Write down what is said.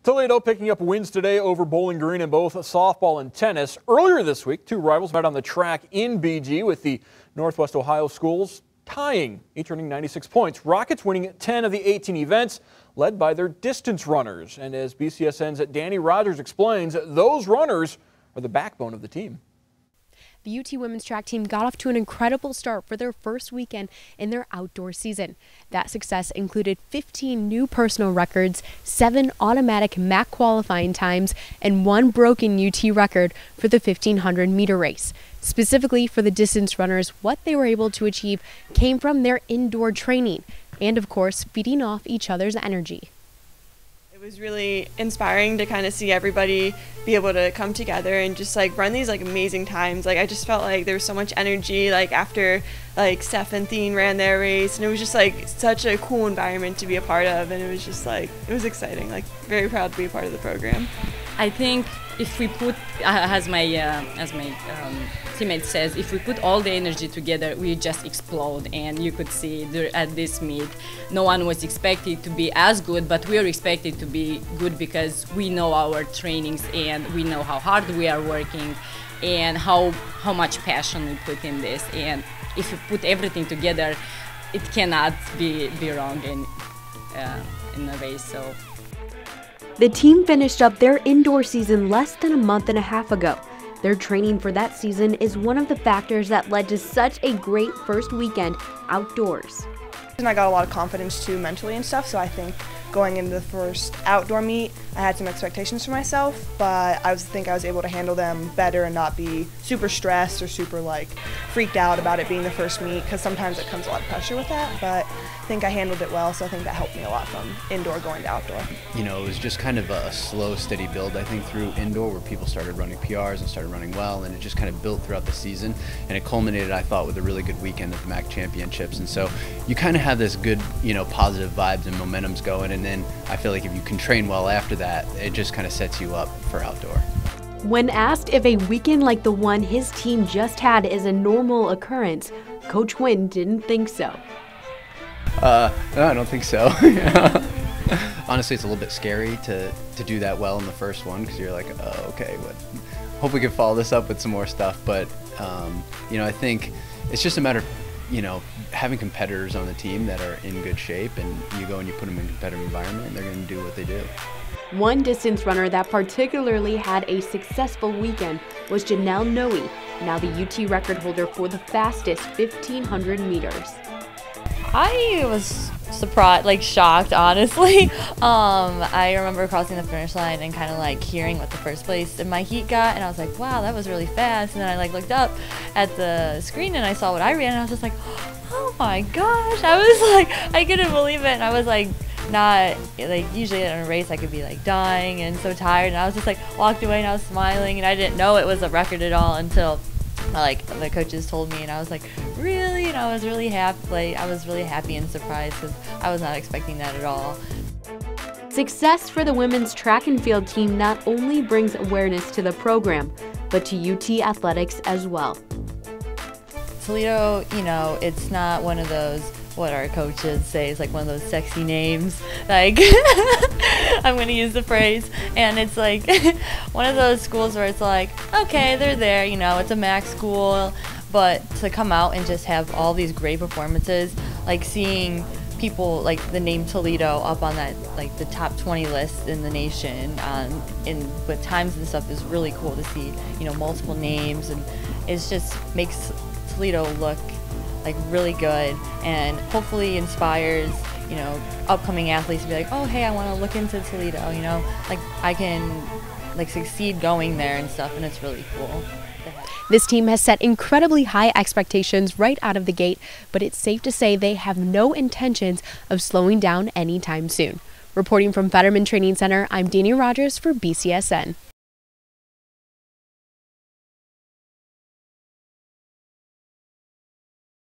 Toledo picking up wins today over Bowling Green in both softball and tennis. Earlier this week, two rivals met on the track in BG with the Northwest Ohio schools tying, each earning 96 points. Rockets winning 10 of the 18 events, led by their distance runners. And as BCSN's Danny Rogers explains, those runners are the backbone of the team. The UT women's track team got off to an incredible start for their first weekend in their outdoor season. That success included 15 new personal records, 7 automatic MAC qualifying times, and 1 broken UT record for the 1500-meter race. Specifically for the distance runners, what they were able to achieve came from their indoor training and, of course, feeding off each other's energy. It was really inspiring to kind of see everybody be able to come together and just like run these like amazing times. Like I just felt like there was so much energy like after like Steph and Thien ran their race, and it was just like such a cool environment to be a part of, and it was just like it was exciting. Like very proud to be a part of the program. I think if we put, as my teammate says, if we put all the energy together, we just explode. And you could see at this meet, no one was expected to be as good, but we are expected to be good because we know our trainings and we know how hard we are working and how much passion we put in this. And if you put everything together, it cannot be wrong in a race. So. The team finished up their indoor season less than a month and a half ago. Their training for that season is one of the factors that led to such a great first weekend outdoors. And I got a lot of confidence too mentally and stuff, so I think going into the first outdoor meet, I had some expectations for myself, but I think I was able to handle them better and not be super stressed or super like freaked out about it being the first meet, because sometimes it comes a lot of pressure with that, but I think I handled it well, so I think that helped me a lot from indoor going to outdoor. You know, it was just kind of a slow, steady build, I think, through indoor where people started running PRs and started running well, and it just kind of built throughout the season, and it culminated, I thought, with a really good weekend at the MAC Championships. And so you kind of have this good, you know, positive vibes and momentum's going, and then I feel like if you can train well after that, it just kind of sets you up for outdoor. When asked if a weekend like the one his team just had is a normal occurrence, Coach Quinn didn't think so. No, I don't think so. Honestly, it's a little bit scary to do that well in the first one, because you're like, oh, okay, hope we can follow this up with some more stuff. But you know, I think it's just a matter of, you know, having competitors on the team that are in good shape, and you go and you put them in a competitive environment, and they're going to do what they do. One distance runner that particularly had a successful weekend was Janelle Noe, now the UT record holder for the fastest 1500 meters. I was surprised, like shocked, honestly. I remember crossing the finish line and kind of like hearing what the first place in my heat got, and I was like, wow, that was really fast. And then I like looked up at the screen and I saw what I ran, and I was just like, oh my gosh. I was like, I couldn't believe it, and I was like, not like usually in a race I could be like dying and so tired, and I was just like walked away and I was smiling, and I didn't know it was a record at all until like the coaches told me, and I was like, really? And I was really happy. Like I was really happy and surprised because I was not expecting that at all. Success for the women's track and field team not only brings awareness to the program, but to UT athletics as well. Toledo, you know, it's not one of those, what our coaches say, is like one of those sexy names, like I'm going to use the phrase, and it's like one of those schools where it's like, okay, they're there, you know, it's a MAC school, but to come out and just have all these great performances, like seeing people like the name Toledo up on that, like the top 20 list in the nation, with times and stuff, is really cool to see, you know, multiple names, and it just makes Toledo look like really good, and hopefully inspires, you know, upcoming athletes to be like, oh hey, I want to look into Toledo, you know, like I can like succeed going there and stuff, and it's really cool. This team has set incredibly high expectations right out of the gate, but it's safe to say they have no intentions of slowing down anytime soon. Reporting from Fetterman Training Center, I'm Danny Rogers for BCSN.